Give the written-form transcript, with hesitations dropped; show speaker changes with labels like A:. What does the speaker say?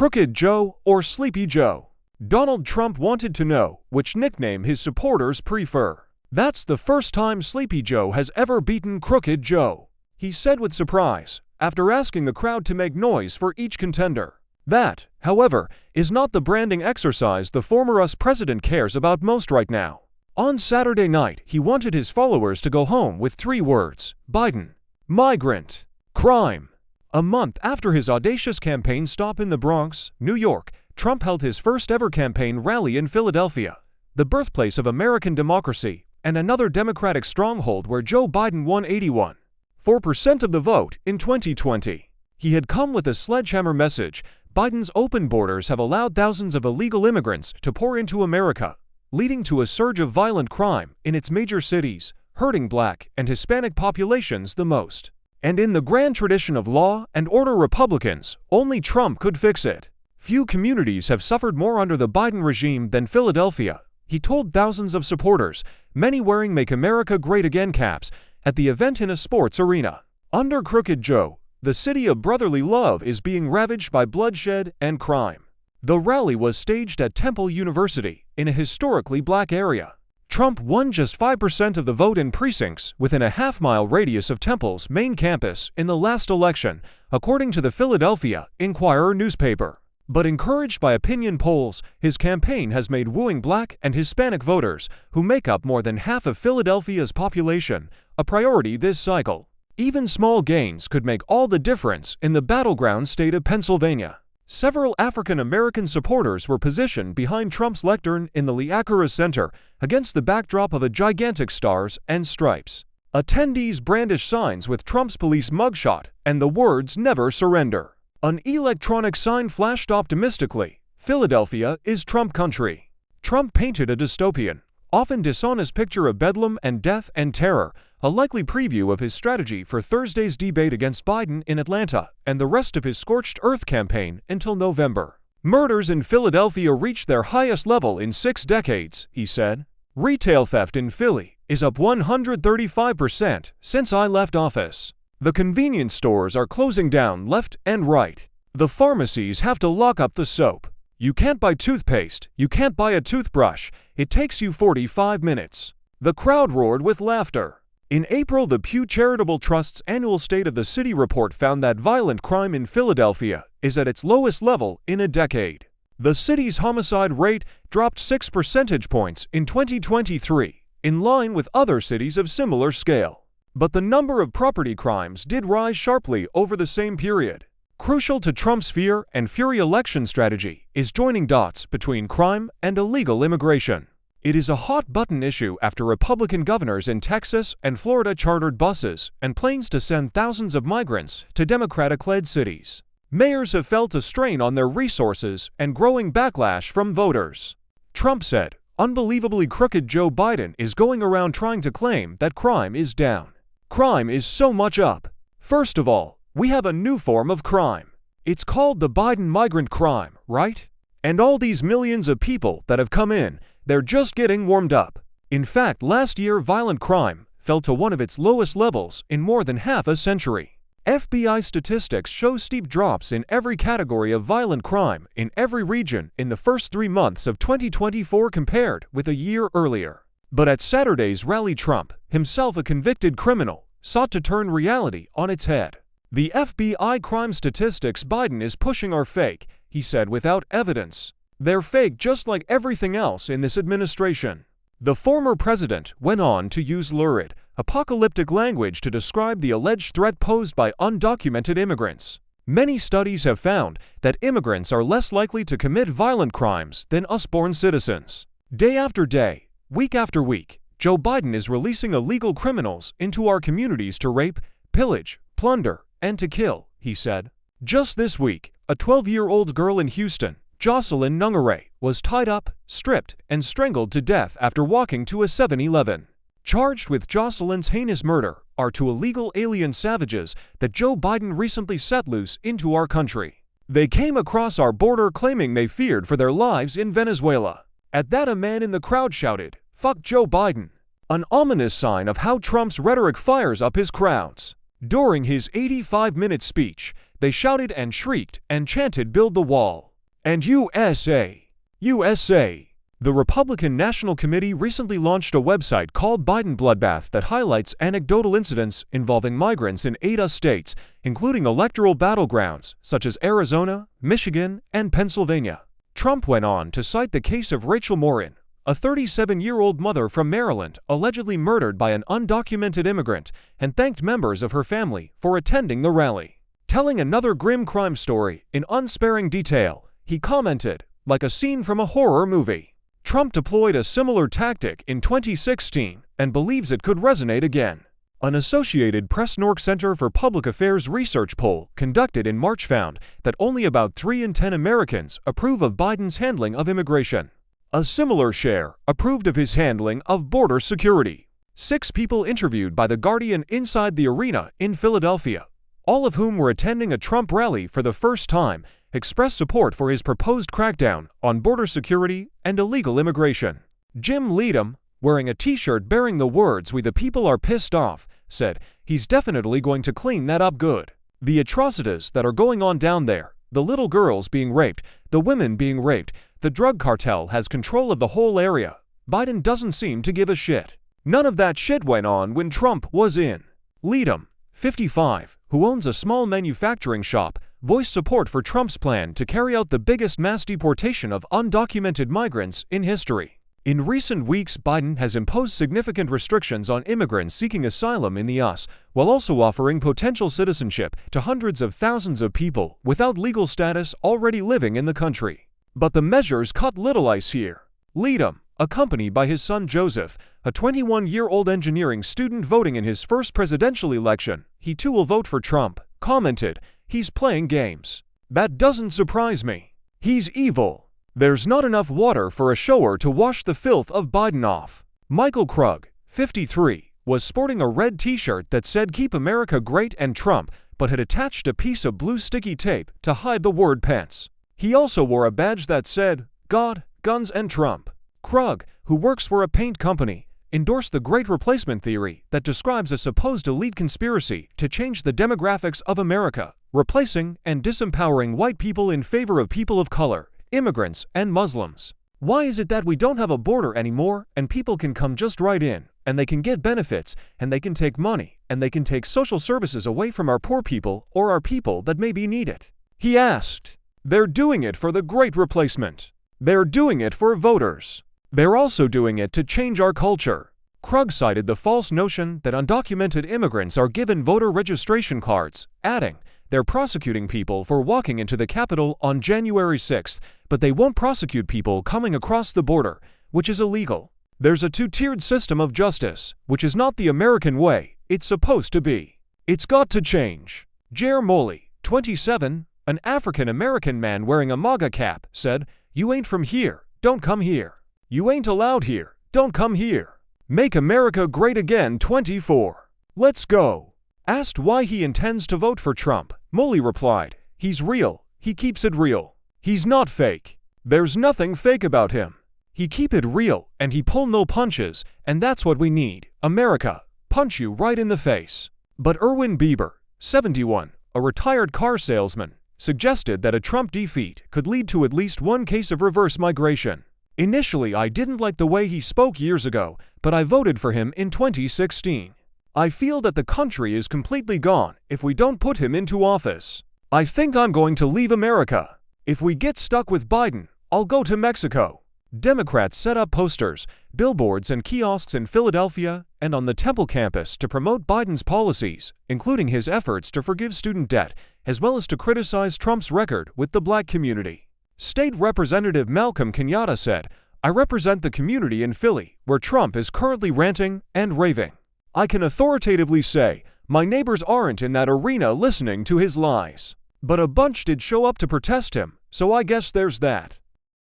A: Crooked Joe or Sleepy Joe? Donald Trump wanted to know which nickname his supporters prefer. That's the first time Sleepy Joe has ever beaten Crooked Joe, he said with surprise, after asking the crowd to make noise for each contender. That, however, is not the branding exercise the former US president cares about most right now. On Saturday night, he wanted his followers to go home with 3 words: Biden, migrant, crime. A month after his audacious campaign stop in the Bronx, New York, Trump held his first-ever campaign rally in Philadelphia, the birthplace of American democracy, and another Democratic stronghold where Joe Biden won 81.4% of the vote in 2020. He had come with a sledgehammer message: Biden's open borders have allowed thousands of illegal immigrants to pour into America, leading to a surge of violent crime in its major cities, hurting Black and Hispanic populations the most. And in the grand tradition of law and order Republicans, only Trump could fix it. Few communities have suffered more under the Biden regime than Philadelphia, he told thousands of supporters, many wearing Make America Great Again caps, at the event in a sports arena. Under Crooked Joe, the city of brotherly love is being ravaged by bloodshed and crime. The rally was staged at Temple University, in a historically Black area. Trump won just 5% of the vote in precincts within a half-mile radius of Temple's main campus in the last election, according to the Philadelphia Inquirer newspaper. But encouraged by opinion polls, his campaign has made wooing Black and Hispanic voters, who make up more than half of Philadelphia's population, a priority this cycle. Even small gains could make all the difference in the battleground state of Pennsylvania. Several African-American supporters were positioned behind Trump's lectern in the Liacouras Center against the backdrop of a gigantic Stars and Stripes. Attendees brandished signs with Trump's police mugshot and the words "Never Surrender." An electronic sign flashed optimistically, "Philadelphia is Trump country." Trump painted a dystopian, often dishonest picture of bedlam and death and terror, a likely preview of his strategy for Thursday's debate against Biden in Atlanta and the rest of his scorched earth campaign until November. Murders in Philadelphia reached their highest level in 6 decades, he said. Retail theft in Philly is up 135% since I left office. The convenience stores are closing down left and right. The pharmacies have to lock up the soap. You can't buy toothpaste, you can't buy a toothbrush, it takes you 45 minutes. The crowd roared with laughter. In April, the Pew Charitable Trust's annual State of the City report found that violent crime in Philadelphia is at its lowest level in a decade. The city's homicide rate dropped 6 percentage points in 2023, in line with other cities of similar scale. But the number of property crimes did rise sharply over the same period. Crucial to Trump's fear and fury election strategy is joining dots between crime and illegal immigration. It is a hot-button issue after Republican governors in Texas and Florida chartered buses and planes to send thousands of migrants to Democratic-led cities. Mayors have felt a strain on their resources and growing backlash from voters. Trump said, "Unbelievably crooked Joe Biden is going around trying to claim that crime is down. Crime is so much up. First of all, we have a new form of crime. It's called the Biden migrant crime, right? And all these millions of people that have come in, they're just getting warmed up." In fact, last year violent crime fell to one of its lowest levels in more than half a century. FBI statistics show steep drops in every category of violent crime in every region in the first 3 months of 2024 compared with a year earlier. But at Saturday's rally, Trump, himself a convicted criminal, sought to turn reality on its head. "The FBI crime statistics Biden is pushing are fake," he said without evidence. "They're fake just like everything else in this administration." The former president went on to use lurid, apocalyptic language to describe the alleged threat posed by undocumented immigrants. Many studies have found that immigrants are less likely to commit violent crimes than us-born citizens. Day after day, week after week, Joe Biden is releasing illegal criminals into our communities to rape, pillage, plunder, and to kill, he said. Just this week, a 12-year-old girl in Houston, Jocelyn Nungaray, was tied up, stripped, and strangled to death after walking to a 7-Eleven. Charged with Jocelyn's heinous murder are 2 illegal alien savages that Joe Biden recently set loose into our country. They came across our border claiming they feared for their lives in Venezuela. At that, a man in the crowd shouted, "Fuck Joe Biden," an ominous sign of how Trump's rhetoric fires up his crowds. During his 85-minute speech, they shouted and shrieked and chanted "Build the wall." And USA. The Republican National Committee recently launched a website called Biden Bloodbath that highlights anecdotal incidents involving migrants in 8 states, including electoral battlegrounds such as Arizona, Michigan, and Pennsylvania. Trump went on to cite the case of Rachel Morin, a 37-year-old mother from Maryland allegedly murdered by an undocumented immigrant, and thanked members of her family for attending the rally. Telling another grim crime story in unsparing detail, he commented, "Like a scene from a horror movie." Trump deployed a similar tactic in 2016 and believes it could resonate again. An Associated Press NORC Center for Public Affairs research poll conducted in March found that only about 3 in 10 Americans approve of Biden's handling of immigration. A similar share approved of his handling of border security. 6 people interviewed by The Guardian inside the arena in Philadelphia, all of whom were attending a Trump rally for the first time, expressed support for his proposed crackdown on border security and illegal immigration. Jim Leadham, wearing a t-shirt bearing the words "We the people are pissed off," said he's definitely going to clean that up good. The atrocities that are going on down there, the little girls being raped, the women being raped, the drug cartel has control of the whole area. Biden doesn't seem to give a shit. None of that shit went on when Trump was in. Leadham, 55, who owns a small manufacturing shop, voiced support for Trump's plan to carry out the biggest mass deportation of undocumented migrants in history. In recent weeks, Biden has imposed significant restrictions on immigrants seeking asylum in the U.S., while also offering potential citizenship to hundreds of thousands of people without legal status already living in the country. But the measures cut little ice here. Leadham, accompanied by his son Joseph, a 21-year-old engineering student voting in his first presidential election, he too will vote for Trump, commented, "He's playing games. That doesn't surprise me. He's evil. There's not enough water for a shower to wash the filth of Biden off." Michael Krug, 53, was sporting a red t-shirt that said "Keep America Great" and Trump, but had attached a piece of blue sticky tape to hide the word Pence. He also wore a badge that said, "God, Guns, and Trump." Krug, who works for a paint company, endorsed the Great Replacement theory that describes a supposed elite conspiracy to change the demographics of America, replacing and disempowering white people in favor of people of color, immigrants, and Muslims. Why is it that we don't have a border anymore and people can come just right in, and they can get benefits, and they can take money, and they can take social services away from our poor people or our people that maybe need it? He asked. They're doing it for the Great Replacement. They're doing it for voters. They're also doing it to change our culture. Krug cited the false notion that undocumented immigrants are given voter registration cards, adding, "They're prosecuting people for walking into the Capitol on January 6th, but they won't prosecute people coming across the border, which is illegal. There's a two-tiered system of justice, which is not the American way it's supposed to be. It's got to change." Jer Moley, 27, an African-American man wearing a MAGA cap, said, "You ain't from here, don't come here. You ain't allowed here, don't come here. Make America Great Again 24. Let's go." Asked why he intends to vote for Trump, Moley replied, "He's real, he keeps it real. He's not fake. There's nothing fake about him. He keep it real and he pull no punches, and that's what we need, America. Punch you right in the face." But Erwin Bieber, 71, a retired car salesman, suggested that a Trump defeat could lead to at least one case of reverse migration. "Initially, I didn't like the way he spoke years ago, but I voted for him in 2016. I feel that the country is completely gone if we don't put him into office. I think I'm going to leave America. If we get stuck with Biden, I'll go to Mexico." Democrats set up posters, billboards, and kiosks in Philadelphia and on the Temple campus to promote Biden's policies, including his efforts to forgive student debt, as well as to criticize Trump's record with the black community. State Representative Malcolm Kenyatta said, "I represent the community in Philly, where Trump is currently ranting and raving. I can authoritatively say, my neighbors aren't in that arena listening to his lies. But a bunch did show up to protest him, so I guess there's that."